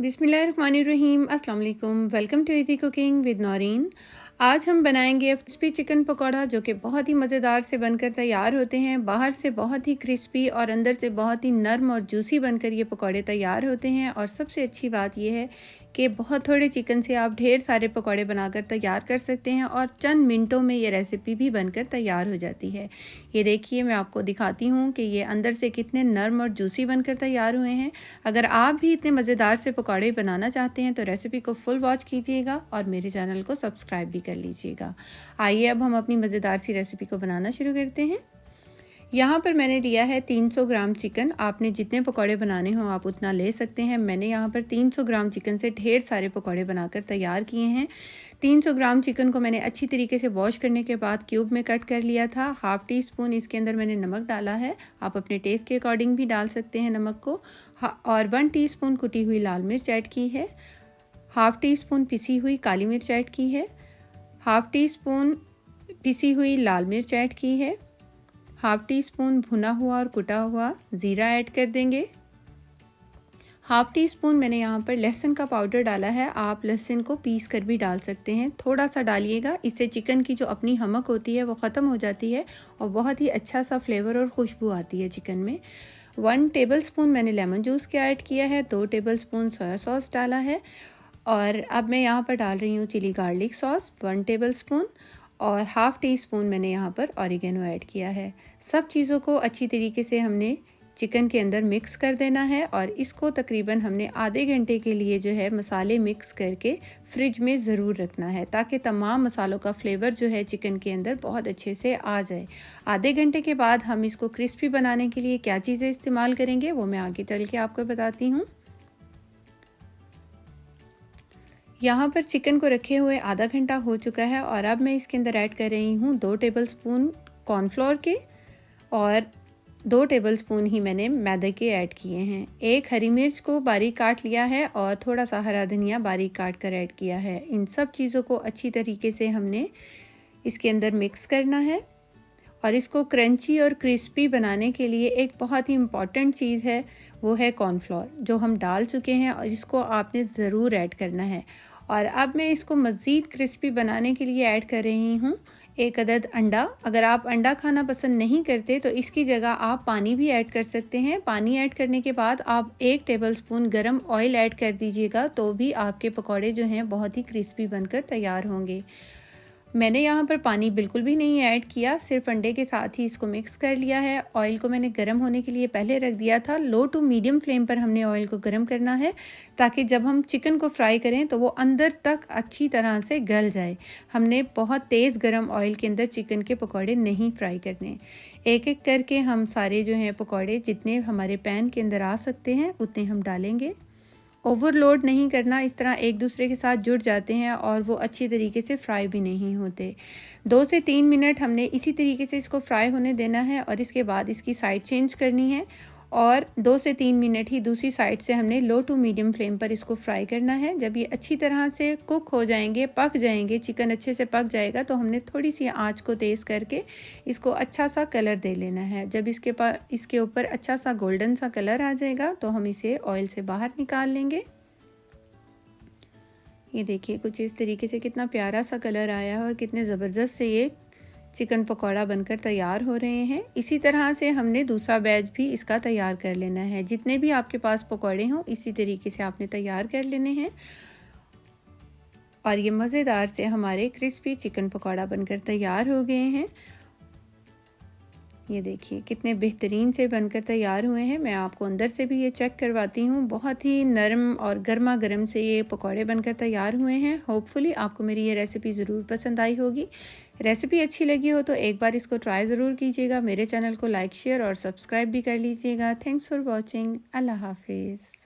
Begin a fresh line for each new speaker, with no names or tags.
बिस्मिल्लाहिर्रहमानिर्रहीम। अस्सलाम वालेकुम। Welcome to easy cooking with Naureen. आज हम बनाएंगे क्रिस्पी चिकन पकौड़ा जो कि बहुत ही मज़ेदार से बनकर तैयार होते हैं। बाहर से बहुत ही क्रिस्पी और अंदर से बहुत ही नरम और जूसी बनकर ये पकौड़े तैयार होते हैं। और सबसे अच्छी बात यह है कि बहुत थोड़े चिकन से आप ढेर सारे पकौड़े बनाकर तैयार कर सकते हैं और चंद मिनटों में ये रेसिपी भी बनकर तैयार हो जाती है। ये देखिए, मैं आपको दिखाती हूँ कि ये अंदर से कितने नरम और जूसी बनकर तैयार हुए हैं। अगर आप भी इतने मज़ेदार से पकौड़े बनाना चाहते हैं तो रेसिपी को फुल वॉच कीजिएगा और मेरे चैनल को सब्सक्राइब भी कर लीजिएगा। आइए अब हम अपनी मज़ेदार सी रेसिपी को बनाना शुरू करते हैं। यहाँ पर मैंने लिया है 300 ग्राम चिकन। आपने जितने पकौड़े बनाने हों आप उतना ले सकते हैं। मैंने यहाँ पर 300 ग्राम चिकन से ढेर सारे पकौड़े बनाकर तैयार किए हैं। 300 ग्राम चिकन को मैंने अच्छी तरीके से वॉश करने के बाद क्यूब में कट कर लिया था। हाफ़ टी स्पून इसके अंदर मैंने नमक डाला है। आप अपने टेस्ट के अकॉर्डिंग भी डाल सकते हैं नमक को। और 1 टीस्पून कुटी हुई लाल मिर्च ऐड की है। हाफ़ टी स्पून पिसी हुई काली मिर्च ऐड की है। हाफ़ टी स्पून पिसी हुई लाल मिर्च ऐड की है। हाफ़ टी स्पून भुना हुआ और कुटा हुआ ज़ीरा ऐड कर देंगे। हाफ़ टी स्पून मैंने यहाँ पर लहसुन का पाउडर डाला है। आप लहसुन को पीस कर भी डाल सकते हैं, थोड़ा सा डालिएगा। इससे चिकन की जो अपनी हमक होती है वो ख़त्म हो जाती है और बहुत ही अच्छा सा फ्लेवर और खुशबू आती है चिकन में। 1 टेबलस्पून मैंने लेमन जूस का ऐड किया है। 2 टेबलस्पून सोया सॉस डाला है। और अब मैं यहाँ पर डाल रही हूँ चिली गार्लिक सॉस 1 टेबलस्पून और हाफ़ टी स्पून मैंने यहाँ पर ऑरिगेनो ऐड किया है। सब चीज़ों को अच्छी तरीके से हमने चिकन के अंदर मिक्स कर देना है और इसको तकरीबन हमने आधे घंटे के लिए जो है मसाले मिक्स करके फ्रिज में ज़रूर रखना है ताकि तमाम मसालों का फ्लेवर जो है चिकन के अंदर बहुत अच्छे से आ जाए। आधे घंटे के बाद हम इसको क्रिस्पी बनाने के लिए क्या चीज़ें इस्तेमाल करेंगे वो मैं आगे चल के आपको बताती हूँ। यहाँ पर चिकन को रखे हुए आधा घंटा हो चुका है और अब मैं इसके अंदर ऐड कर रही हूँ 2 टेबलस्पून कॉर्नफ्लोर के और 2 टेबलस्पून ही मैंने मैदे के ऐड किए हैं। 1 हरी मिर्च को बारीक काट लिया है और थोड़ा सा हरा धनिया बारीक काट कर ऐड किया है। इन सब चीज़ों को अच्छी तरीके से हमने इसके अंदर मिक्स करना है और इसको क्रंची और क्रिस्पी बनाने के लिए एक बहुत ही इम्पॉर्टेंट चीज़ है, वो है कॉर्नफ्लोर जो हम डाल चुके हैं और इसको आपने ज़रूर ऐड करना है। और अब मैं इसको मज़ीद क्रिस्पी बनाने के लिए ऐड कर रही हूँ 1 अदद अंडा। अगर आप अंडा खाना पसंद नहीं करते तो इसकी जगह आप पानी भी ऐड कर सकते हैं। पानी ऐड करने के बाद आप 1 टेबलस्पून गरम ऑयल ऐड कर दीजिएगा तो भी आपके पकौड़े जो हैं बहुत ही क्रिस्पी बनकर तैयार होंगे। मैंने यहाँ पर पानी बिल्कुल भी नहीं ऐड किया, सिर्फ अंडे के साथ ही इसको मिक्स कर लिया है। ऑयल को मैंने गर्म होने के लिए पहले रख दिया था। लो टू मीडियम फ्लेम पर हमने ऑयल को गर्म करना है ताकि जब हम चिकन को फ्राई करें तो वो अंदर तक अच्छी तरह से गल जाए। हमने बहुत तेज़ गर्म ऑयल के अंदर चिकन के पकौड़े नहीं फ्राई करने। एक एक करके हम सारे जो हैं पकौड़े जितने हमारे पैन के अंदर आ सकते हैं उतने हम डालेंगे। ओवरलोड नहीं करना, इस तरह एक दूसरे के साथ जुड़ जाते हैं और वो अच्छी तरीके से फ्राई भी नहीं होते। 2 से 3 मिनट हमने इसी तरीके से इसको फ्राई होने देना है और इसके बाद इसकी साइड चेंज करनी है और 2 से 3 मिनट ही दूसरी साइड से हमने लो टू मीडियम फ्लेम पर इसको फ्राई करना है। जब ये अच्छी तरह से कुक हो जाएंगे, पक जाएंगे, चिकन अच्छे से पक जाएगा तो हमने थोड़ी सी आंच को तेज़ करके इसको अच्छा सा कलर दे लेना है। जब इसके ऊपर अच्छा सा गोल्डन सा कलर आ जाएगा तो हम इसे ऑयल से बाहर निकाल लेंगे। ये देखिए कुछ इस तरीके से कितना प्यारा सा कलर आया है और कितने ज़बरदस्त से ये चिकन पकौड़ा बनकर तैयार हो रहे हैं। इसी तरह से हमने दूसरा बैच भी इसका तैयार कर लेना है। जितने भी आपके पास पकौड़े हों इसी तरीके से आपने तैयार कर लेने हैं और ये मज़ेदार से हमारे क्रिस्पी चिकन पकौड़ा बनकर तैयार हो गए हैं। ये देखिए कितने बेहतरीन से बनकर तैयार हुए हैं। मैं आपको अंदर से भी ये चेक करवाती हूँ। बहुत ही नरम और गर्मा गर्म से ये पकौड़े बनकर तैयार हुए हैं। होपफुली आपको मेरी ये रेसिपी ज़रूर पसंद आई होगी। रेसिपी अच्छी लगी हो तो एक बार इसको ट्राई ज़रूर कीजिएगा। मेरे चैनल को लाइक, शेयर और सब्सक्राइब भी कर लीजिएगा। Thanks for watching. अल्लाह हाफिज़।